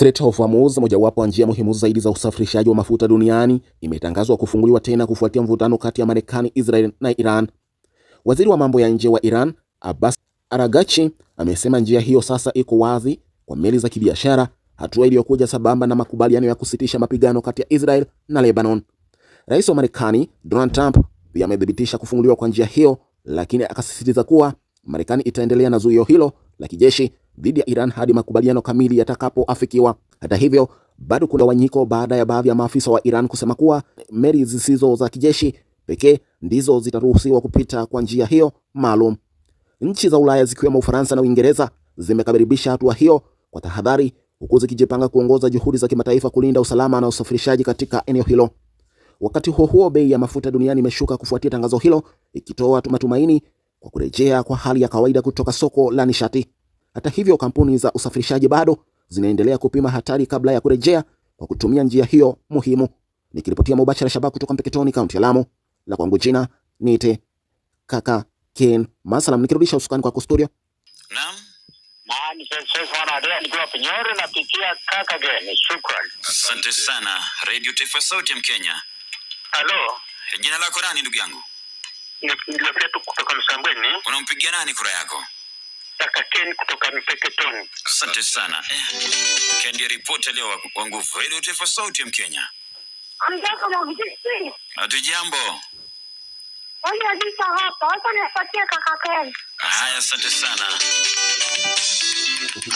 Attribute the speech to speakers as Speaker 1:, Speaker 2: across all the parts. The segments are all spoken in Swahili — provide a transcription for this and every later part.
Speaker 1: Strait of Hormuz, mojawapo wa njia muhimu zaidi za usafirishaji wa mafuta duniani, imetangazwa kufunguliwa tena kufuatia mvutano kati ya Marekani, Israel na Iran. Waziri wa mambo ya nje wa Iran, Abbas Araghchi, amesema njia hiyo sasa iko wazi kwa meli za kibiashara, hatua iliyokuja sambamba na makubaliano ya kusitisha mapigano kati ya Israel na Lebanon. Rais wa Marekani, Donald Trump, pia amethibitisha kufunguliwa kwa njia hiyo, lakini akasisitiza kuwa Marekani itaendelea na zuio hilo la kijeshi dhidi ya Iran hadi makubaliano kamili yatakapoafikiwa. Hata hivyo, bado kuna gawanyiko baada ya baadhi ya maafisa wa Iran kusema kuwa meli zisizo za kijeshi pekee ndizo zitaruhusiwa kupita kwa njia hiyo maalum. Nchi za Ulaya zikiwemo Ufaransa na Uingereza zimekaribisha hatua hiyo kwa tahadhari, huku zikijipanga kuongoza juhudi za kimataifa kulinda usalama na usafirishaji katika eneo hilo. Wakati huo huo, bei ya mafuta duniani imeshuka kufuatia tangazo hilo, ikitoa matumaini kwa kurejea kwa hali ya kawaida kutoka soko la nishati. Hata hivyo, kampuni za usafirishaji bado zinaendelea kupima hatari kabla ya kurejea kwa kutumia njia hiyo muhimu. Nikiripotia mubashara Shabak kutoka Mpeketoni, kaunti ya Lamu, la kwangu jina niite Kaka Ken Masalam, nikirudisha usukani kwa studio.
Speaker 2: Naam. Ni sasa wana ndio pinyoro na pitia Kaka Ken. Shukrani. Asante sana. Radio Taifa, sauti ya Kenya. Halo. Jina lako nani ndugu yangu? Ndio kutoka Msambweni. Unampigia nani kura yako? Kaka Ken kutoka Mpeketoni. Asante sana. Ken ndiye ripota leo wa nguvu. Radio Taifa, sauti ya Kenya. Hatujambo.
Speaker 3: Oya disa hapa, hapa napatia Kaka Ken.
Speaker 2: Haya, asante sana.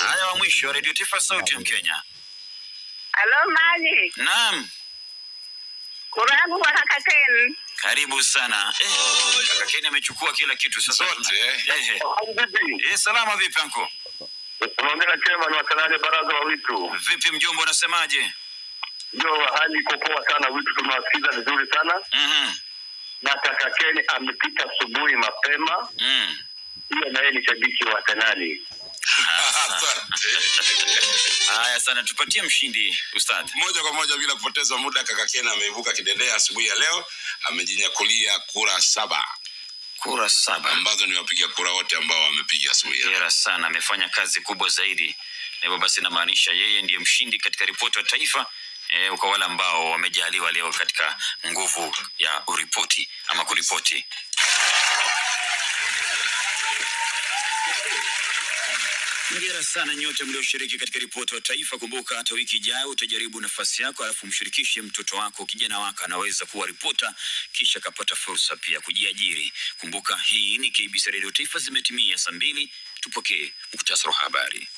Speaker 2: Haya, wa mwisho Radio Taifa, sauti ya Kenya.
Speaker 3: Halo Maji.
Speaker 2: Naam.
Speaker 3: Kura yangu kwa Kaka Ken.
Speaker 2: Karibu sana. Kaka Ken amechukua kila kitu sasa. Salama vipi anko?
Speaker 4: Tunaongea chema na watanani baraza wa witu.
Speaker 2: Vipi mjomba, unasemaje?
Speaker 4: Ndio, hali iko poa sana, witu tunawasikiza vizuri sana. Na Kaka Ken amepita asubuhi mapema. Hiyo na yeye ni shabiki wa Tanali.
Speaker 2: Haya sana, tupatie mshindi ustad.
Speaker 5: Moja kwa moja bila kupoteza muda, Kaka Ken ameibuka kidedea asubuhi ya leo, amejinyakulia kura 7.
Speaker 2: Kura 7
Speaker 5: ambazo ni wapiga kura wote ambao wamepiga asubuhi.
Speaker 2: Hongera sana, amefanya kazi kubwa zaidi. Na hivyo basi inamaanisha yeye ndiye mshindi katika ripoti ya taifa. Kwa wale ambao wamejaliwa leo katika nguvu ya uripoti ama kuripoti. Hongera sana nyote mlioshiriki katika ripoti ya taifa. Kumbuka hata wiki ijayo utajaribu nafasi yako, alafu mshirikishe mtoto wako, kijana wako anaweza kuwa ripota kisha kapata fursa pia kujiajiri. Kumbuka hii ni KBC Radio Taifa, zimetimia saa 2. Tupokee muktasari wa habari.